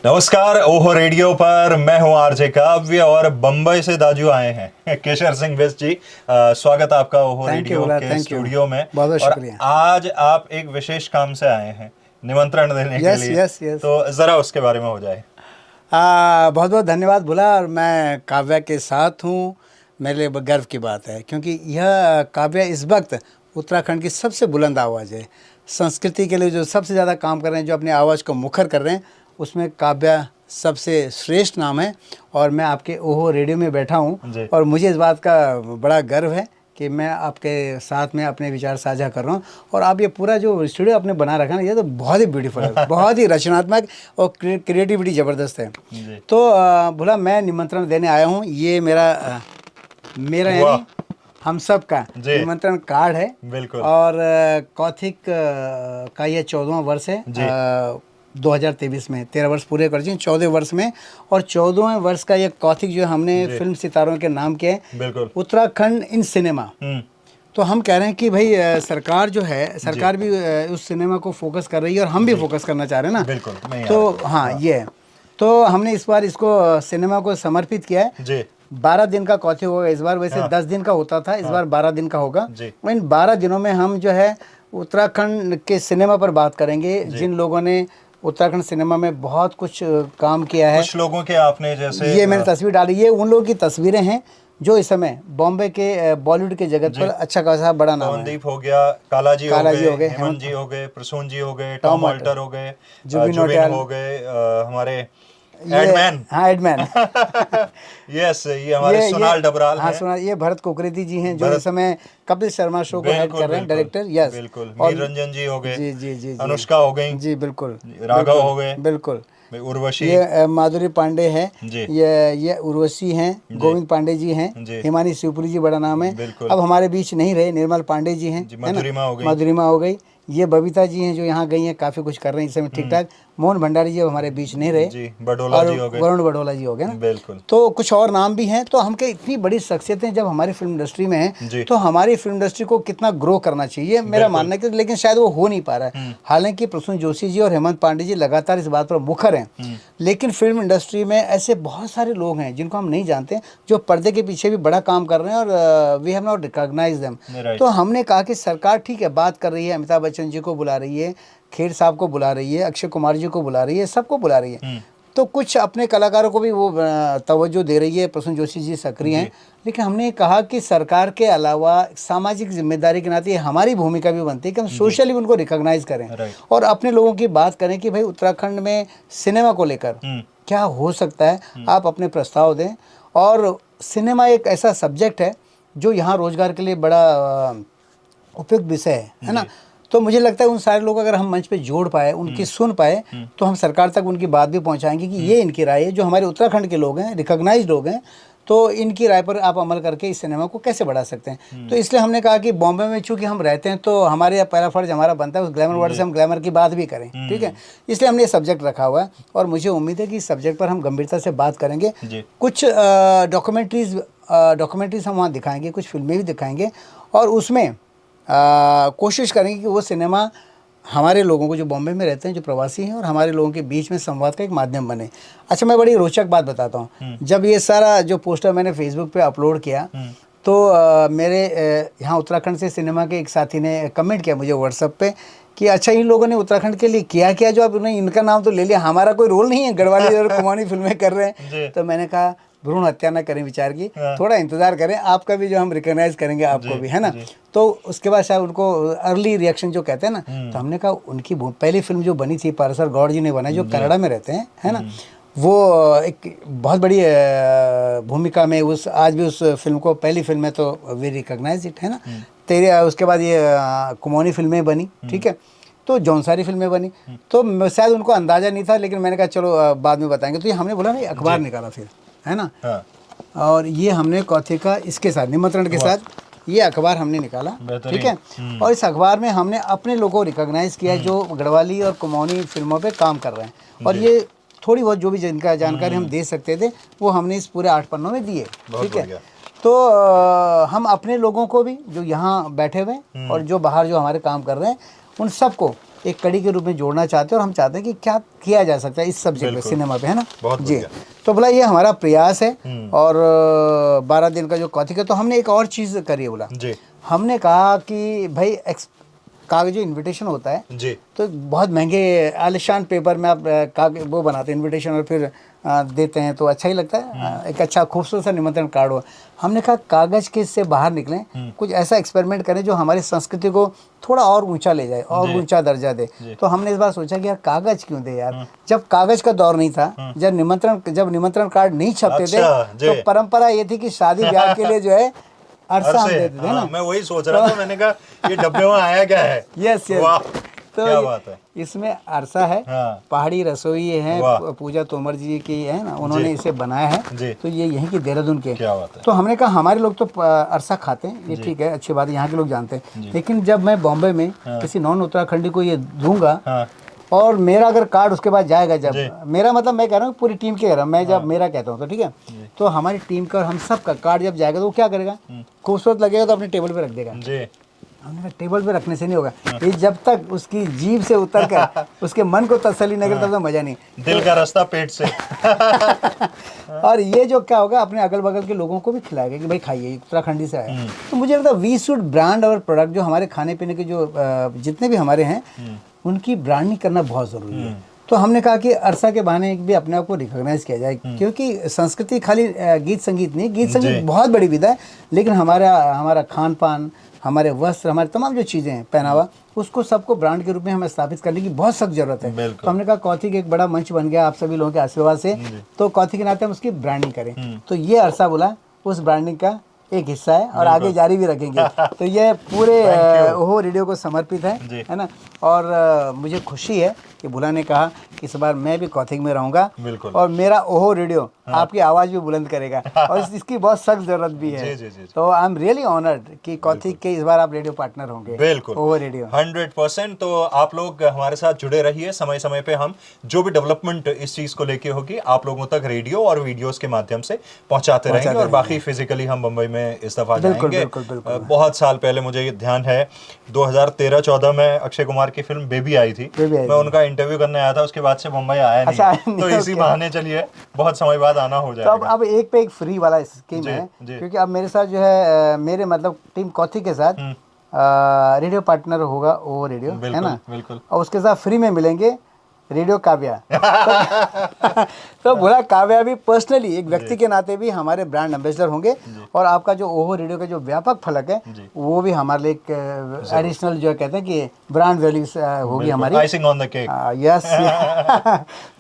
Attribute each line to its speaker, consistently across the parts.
Speaker 1: नमस्कार, ओहो रेडियो पर मैं हूं आरजे काव्य और बंबई से दाजू आए हैं केशर सिंह बेस्ट जी। स्वागत है आपका ओहो रेडियो के स्टूडियो में।
Speaker 2: बहुत
Speaker 1: और
Speaker 2: शुक्रिया।
Speaker 1: आज आप एक विशेष काम से आए हैं, निमंत्रण देने के लिए।
Speaker 2: यस।
Speaker 1: तो जरा उसके बारे में हो जाए।
Speaker 2: बहुत बहुत धन्यवाद बोला। और मैं काव्या के साथ हूँ। मेरे लिए गर्व की बात है क्योंकि यह काव्या इस वक्त उत्तराखंड की सबसे बुलंद आवाज़ है। संस्कृति के लिए जो सबसे ज़्यादा काम कर रहे हैं, जो अपनी आवाज़ को मुखर कर रहे हैं, उसमें काव्या सबसे श्रेष्ठ नाम है। और मैं आपके ओहो रेडियो में बैठा हूँ और मुझे इस बात का बड़ा गर्व है कि मैं आपके साथ में अपने विचार साझा कर रहा हूँ। और आप ये पूरा जो स्टूडियो आपने बना रखा है ना, ये तो बहुत ही ब्यूटीफुल है, बहुत ही रचनात्मक और क्रिएटिविटी ज़बरदस्त है। तो बोला मैं निमंत्रण देने आया हूँ। ये मेरा यानी हम सब का निमंत्रण कार्ड है।
Speaker 1: बिल्कुल।
Speaker 2: और कौथिक का ये 14वां वर्ष है। 2023 में 13 वर्ष पूरे कर दिए, 14 वर्ष में। और 14वें वर्ष का ये कौथिक जो हमने फिल्म सितारों के नाम किया है, उत्तराखंड इन सिनेमा। तो हम कह रहे हैं कि भाई सरकार जो है, सरकार भी उस सिनेमा को फोकस कर रही है और हम भी फोकस करना चाह रहे हैं ना।
Speaker 1: बिल्कुल।
Speaker 2: तो हाँ, ये है। तो हमने इस बार इसको सिनेमा को समर्पित किया है। 12 दिन का कौथिक होगा इस बार। वैसे 10 दिन का होता था, इस बार 12 दिन का होगा। इन 12 दिनों में हम जो है उत्तराखंड के सिनेमा पर बात करेंगे, जिन लोगों ने उत्तराखंड सिनेमा में बहुत कुछ काम किया है।
Speaker 1: कुछ लोगों के आपने जैसे
Speaker 2: ये मैंने तस्वीर डाली, ये उन लोगों की तस्वीरें हैं जो इस समय बॉम्बे के बॉलीवुड के जगत पर अच्छा खासा बड़ा नाम है।
Speaker 1: पवनदीप हो गया, कालाजी हो गए, हेमंत जी हो गए, प्रसून जी हो गए, टॉम ऑल्टर हो गए, जुबिन हो गए, हमारे एडमैन।
Speaker 2: हाँ, एडमैन।
Speaker 1: यस, ये हमारे सोनाल डबराल हैं।
Speaker 2: सोनाल, ये भरत कोकरेती जी हैं जो इस समय कपिल शर्मा शो को हेड कर रहे हैं, डायरेक्टर। यस,
Speaker 1: बिल्कुल। मीर रंजन जी हो गए,
Speaker 2: जी,
Speaker 1: अनुष्का हो गई,
Speaker 2: जी बिल्कुल,
Speaker 1: राघव हो गए,
Speaker 2: बिल्कुल,
Speaker 1: उर्वशी,
Speaker 2: ये माधुरी पांडे है, ये उर्वशी हैं, गोविंद पांडे जी हैं, हिमानी शिवपुरी जी बड़ा नाम है। अब हमारे बीच नहीं रहे, निर्मल पांडे जी हैं, मधुरिमा हो गई, ये बबीता जी हैं जो यहाँ गई हैं, काफ़ी कुछ कर रहे हैं इस समय ठीक ठाक। मोहन भंडारी जी हमारे बीच नहीं रहे, वरुण बडोला जी हो गए ना।
Speaker 1: बिल्कुल।
Speaker 2: तो कुछ और नाम भी हैं। तो हम के इतनी बड़ी शख्सियतें जब हमारी फिल्म इंडस्ट्री में हैं, तो हमारी फिल्म इंडस्ट्री को कितना ग्रो करना चाहिए, मेरा मानना है कि, लेकिन शायद वो हो नहीं पा रहा है। हालांकि प्रसून जोशी जी और हेमंत पांडे जी लगातार इस बात पर मुखर हैं, लेकिन फिल्म इंडस्ट्री में ऐसे बहुत सारे लोग हैं जिनको हम नहीं जानते, जो पर्दे के पीछे भी बड़ा काम कर रहे हैं और we have not recognise them. तो हमने कहा कि सरकार ठीक है बात कर रही है, अमिताभ बच्चन जी को बुला रही है, खेर साहब को बुला रही है, अक्षय कुमार जी को बुला रही है, सबको बुला रही है, तो कुछ अपने कलाकारों को भी वो तवज्जो दे रही है। प्रसून जोशी जी सक्रिय हैं, लेकिन हमने कहा कि सरकार के अलावा सामाजिक जिम्मेदारी के नाते हमारी भूमिका भी बनती है कि हम सोशली उनको रिकॉग्नाइज करें और अपने लोगों की बात करें कि भाई उत्तराखंड में सिनेमा को लेकर क्या हो सकता है, आप अपने प्रस्ताव दें। और सिनेमा एक ऐसा सब्जेक्ट है जो यहाँ रोजगार के लिए बड़ा उपयुक्त विषय है ना। तो मुझे लगता है उन सारे लोग अगर हम मंच पे जोड़ पाए, उनकी सुन पाए, तो हम सरकार तक उनकी बात भी पहुंचाएंगे कि ये इनकी राय है, जो हमारे उत्तराखंड के लोग हैं, रिकॉग्नाइज्ड लोग हैं, तो इनकी राय पर आप अमल करके इस सिनेमा को कैसे बढ़ा सकते हैं। तो इसलिए हमने कहा कि बॉम्बे में चूंकि हम रहते हैं, तो हमारे यहाँ पहला फर्ज हमारा बनता है उस ग्लैमर वर्ड से हम ग्लैमर की बात भी करें, ठीक है। इसलिए हमने ये सब्जेक्ट रखा हुआ है और मुझे उम्मीद है कि इस सब्जेक्ट पर हम गंभीरता से बात करेंगे। कुछ डॉक्यूमेंट्रीज हम वहाँ दिखाएंगे, कुछ फिल्में भी दिखाएंगे और उसमें कोशिश करेंगे कि वो सिनेमा हमारे लोगों को जो बॉम्बे में रहते हैं, जो प्रवासी हैं, और हमारे लोगों के बीच में संवाद का एक माध्यम बने। अच्छा, मैं बड़ी रोचक बात बताता हूँ। जब ये सारा जो पोस्टर मैंने फेसबुक पे अपलोड किया, तो मेरे यहाँ उत्तराखंड से सिनेमा के एक साथी ने कमेंट किया मुझे व्हाट्सएप पे कि अच्छा, इन लोगों ने उत्तराखंड के लिए किया क्या जो आप उन्हें इनका नाम तो ले लिया, हमारा कोई रोल नहीं है, गढ़वाली और कुमाऊनी फिल्में कर रहे हैं। तो मैंने कहा भ्रूण हत्या ना करें विचार की, थोड़ा इंतजार करें, आपका भी जो हम रिकॉग्नाइज करेंगे आपको भी, है ना। तो उसके बाद शायद उनको अर्ली रिएक्शन जो कहते हैं ना, तो हमने कहा उनकी पहली फिल्म जो बनी थी पारसर गौड़ जी ने बनाई, जो कनाडा में रहते हैं, है ना, वो एक बहुत बड़ी भूमिका में उस आज भी उस फिल्म को, पहली फिल्म है तो वी रिकॉग्नाइज इट, है ना। तेरे उसके बाद ये कुमाऊनी फिल्में बनी, ठीक है, तो जौनसारी फिल्में बनी, तो शायद उनको अंदाज़ा नहीं था, लेकिन मैंने कहा चलो बाद में बताएंगे। तो ये हमने बोला ना अखबार निकाला फिर, है ना। और ये हमने कौथिक का इसके साथ निमंत्रण के साथ ये अखबार हमने निकाला, ठीक है। और इस अखबार में हमने अपने लोगों को रिकॉग्नाइज किया जो गढ़वाली और कुमाऊनी फिल्मों पे काम कर रहे हैं, और ये थोड़ी बहुत जो भी जिनका जानकारी हम दे सकते थे वो हमने इस पूरे 8 पन्नों में दिए, ठीक है। तो हम अपने लोगों को भी जो यहाँ बैठे हुए और जो बाहर जो हमारे काम कर रहे हैं, उन सबको एक कड़ी के रूप में जोड़ना चाहते हैं, और हम चाहते हैं कि क्या किया जा सकता है इस सब्जेक्ट पे, सिनेमा पे, है ना।
Speaker 1: बहुत
Speaker 2: जी,
Speaker 1: बढ़िया।
Speaker 2: तो बोला ये हमारा प्रयास है। और 12 दिन का जो कौथिक है, तो हमने एक और चीज़ करी है। बोला
Speaker 1: जी
Speaker 2: हमने कहा कि भाई कागज जो इनविटेशन होता है,
Speaker 1: जी
Speaker 2: तो बहुत महंगे आलिशान पेपर में आप कागज वो बनाते हैं इनविटेशन, और फिर देते हैं, तो अच्छा ही लगता है। एक अच्छा खूबसूरत सा निमंत्रण कार्ड हो। हमने कहा कागज़ के इससे बाहर निकलें, कुछ ऐसा एक्सपेरिमेंट करें जो हमारी संस्कृति को थोड़ा और ऊंचा ले जाए, और ऊंचा दर्जा दे। तो हमने इस बार सोचा कि यार कागज़ क्यों दे यार। जब कागज़ का दौर नहीं था, जब निमंत्रण कार्ड नहीं छपते थे, तो परंपरा ये थी कि शादी ब्याह के लिए जो है अरसा हम देते थे ना।
Speaker 1: मैं वही सोच रहा था, मैंने कहा ये डब्बे में आया क्या है।
Speaker 2: यस यस,
Speaker 1: वाह,
Speaker 2: तो
Speaker 1: क्या बात है।
Speaker 2: इसमें अरसा है। पहाड़ी रसोई है, पूजा तोमर जी की है ना, उन्होंने इसे बनाया है। तो ये यहीं की देहरादून के।
Speaker 1: क्या बात है।
Speaker 2: तो हमने कहा हमारे लोग तो अरसा खाते हैं, ये ठीक है, अच्छी बात है, यहाँ के लोग जानते हैं। लेकिन जब मैं बॉम्बे में किसी नॉन उत्तराखंडी को ये दूंगा, और मेरा अगर कार्ड उसके बाद जाएगा, जब मेरा मतलब मैं कह रहा हूँ पूरी टीम के कह रहा हूँ, मैं जब मेरा कहता हूँ तो ठीक है, तो हमारी टीम का और हम सब का कार्ड जब जाएगा, तो वो क्या करेगा, खूबसूरत लगेगा तो अपने टेबल पे रख देगा। हमने कहा टेबल पे रखने से नहीं होगा, ये जब तक उसकी जीभ से उतर कर उसके मन को तसल्ली न करे, तब तक मजा नहीं।
Speaker 1: दिल का रास्ता पेट से।
Speaker 2: और ये जो क्या होगा, अपने अगल बगल के लोगों को भी खिलाएगा कि भाई खाइए, उत्तराखंडी से आया। तो मुझे लगता है वी शुड ब्रांड और प्रोडक्ट, जो हमारे खाने पीने के जो जितने भी हमारे हैं, उनकी ब्रांडिंग करना बहुत ज़रूरी है। तो हमने कहा कि अरसा के बहाने भी अपने आप को रिकॉग्नाइज किया जाए, क्योंकि संस्कृति खाली गीत संगीत नहीं, गीत संगीत बहुत बड़ी विधा है, लेकिन हमारा खान पान, हमारे वस्त्र, हमारे तमाम जो चीज़ें हैं, पहनावा, उसको सबको ब्रांड के रूप में हमें स्थापित करने की बहुत सख्त जरूरत है। तो हमने कहा कौथिक एक बड़ा मंच बन गया आप सभी लोगों के आशीर्वाद से, तो कौथिक के नाते हम उसकी ब्रांडिंग करें। तो ये अरसा बोला उस ब्रांडिंग का एक हिस्सा है, और आगे जारी भी रखेंगे। तो ये पूरे ओहो रेडियो को समर्पित है ना। और मुझे खुशी है कि बुला ने कहा कि इस बार मैं भी कौथिक में रहूंगा, और मेरा ओहो रेडियो आपकी आवाज़ भी बुलंद करेगा, और इसकी बहुत सख्त जरूरत भी है। तो आई एम रियली ऑनर्ड कि कौथिक के इस बार आप रेडियो पार्टनर होंगे।
Speaker 1: बिल्कुल,
Speaker 2: ओहो रेडियो
Speaker 1: 100%। तो आप लोग हमारे साथ जुड़े रहिए, समय समय पे हम जो भी डेवलपमेंट इस चीज को लेके होगी, आप लोगों तक रेडियो और वीडियोस के माध्यम से पहुंचाते रहेंगे। और बाकी फिजिकली हम मुंबई में इस दफा जाएंगे। बहुत साल पहले मुझे ये ध्यान है, 2013-14 में अक्षय कुमार की फिल्म बेबी आई थी, मैं उनका इंटरव्यू करने आया था, उसके बाद से मुंबई आया नहीं। तो इसी बहाने चलिए, बहुत समय बाद आना हो जाएगा।
Speaker 2: तो अब एक पे एक फ्री वाला स्कीम है, क्योंकि अब मेरे साथ जो है, मेरे मतलब टीम कौथिक के साथ रेडियो पार्टनर होगा वो रेडियो, है ना।
Speaker 1: बिल्कुल।
Speaker 2: और उसके साथ फ्री में मिलेंगे रेडियो काव्या। तो बोला काव्या भी पर्सनली एक व्यक्ति के नाते भी हमारे ब्रांड एम्बेसडर होंगे, और आपका जो ओहो रेडियो का जो व्यापक फलक है, वो भी हमारे लिए एक एडिशनल जो कहते हैं कि ब्रांड वैल्यू होगी हमारी,
Speaker 1: icing on the cake.
Speaker 2: Yes.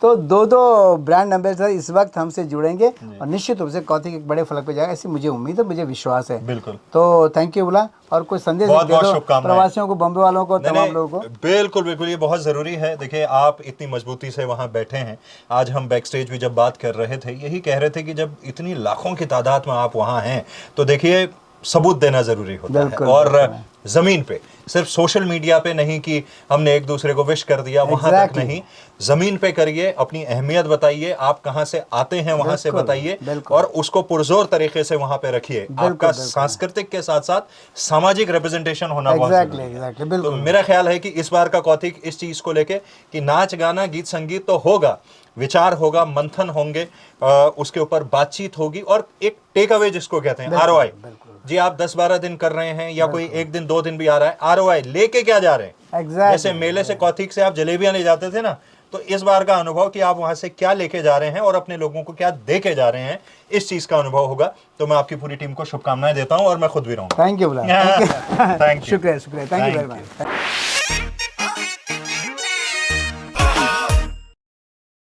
Speaker 2: तो दो ब्रांड एम्बेसडर इस वक्त हमसे जुड़ेंगे, और निश्चित रूप से कौथिक एक बड़े फलक पे जाएगा, ऐसी मुझे उम्मीद है, मुझे विश्वास है।
Speaker 1: बिल्कुल।
Speaker 2: तो थैंक यू बोला, और कोई संदेश
Speaker 1: बहुत
Speaker 2: दे दो
Speaker 1: शुभकामनाएं
Speaker 2: प्रवासियों को, बॉम्बे वालों को, तमाम लोगों को।
Speaker 1: बिल्कुल बिल्कुल, ये बहुत जरूरी है। देखिए, आप इतनी मजबूती से वहां बैठे हैं। आज हम बैक स्टेज भी जब बात कर रहे थे, यही कह रहे थे कि जब इतनी लाखों की तादाद में आप वहां हैं, तो देखिए सबूत देना जरूरी होता है। और जमीन पे, सिर्फ सोशल मीडिया पे नहीं कि हमने एक दूसरे को विश कर दिया, वहां तक नहीं, जमीन पे करिए, अपनी अहमियत बताइए, आप कहां से आते हैं वहां से बताइए, और उसको पुरजोर तरीके से वहां पे रखिए। आपका सांस्कृतिक के साथ साथ सामाजिक रिप्रेजेंटेशन होना बहुत जरूरी है। तो मेरा ख्याल है कि इस बार का कौथिक इस चीज को लेके कि नाच गाना गीत संगीत तो होगा, विचार होगा, मंथन होंगे, उसके ऊपर बातचीत होगी, और एक टेक अवे जिसको कहते हैं ROI। जी, आप 10-12 दिन कर रहे हैं, या कोई 1 दिन 2 दिन भी आ रहा है, ROI लेके क्या जा रहे हैं। जैसे मेले से कौथिक से आप जलेबियां ले जाते थे ना, तो इस बार का अनुभव कि आप वहां से क्या लेके जा रहे हैं और अपने लोगों को क्या दे के जा रहे हैं, इस चीज का अनुभव होगा। तो मैं आपकी पूरी टीम को शुभकामनाएं देता हूं, और मैं खुद भी रहूंगा।
Speaker 2: थैंक यू, थैंक यू, शुक्रिया, थैंक यू वेरी मच।